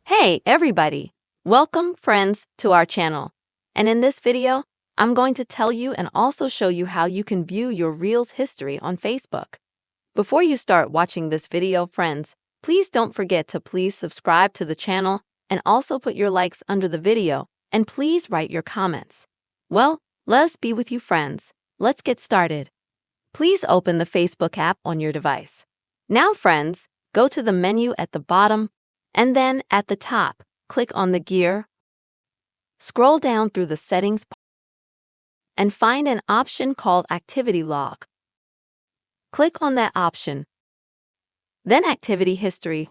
Hey everybody! Welcome, friends, to our channel. And in this video, I'm going to tell you and also show you how you can view your Reels history on Facebook. Before you start watching this video, friends, please don't forget to subscribe to the channel and also put your likes under the video and please write your comments. Well, let us be with you, friends. Let's get started. Please open the Facebook app on your device. Now, friends, go to the menu at the bottom and then at the top, click on the gear. Scroll down through the settings and find an option called Activity Log. Click on that option. Then Activity History.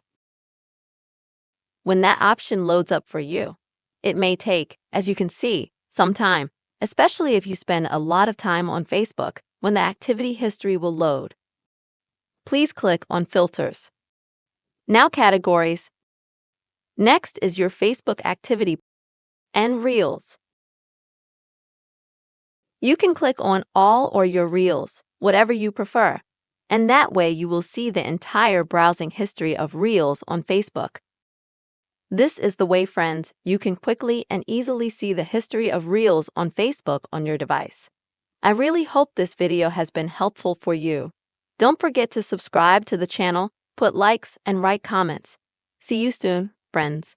When that option loads up for you, it may take, as you can see, some time, especially if you spend a lot of time on Facebook when the activity history will load. Please click on Filters. Now Categories. Next is your Facebook activity and Reels. You can click on All or your Reels, whatever you prefer, and that way you will see the entire browsing history of Reels on Facebook. This is the way, friends, you can quickly and easily see the history of Reels on Facebook on your device. I really hope this video has been helpful for you. Don't forget to subscribe to the channel, put likes, and write comments. See you soon, friends.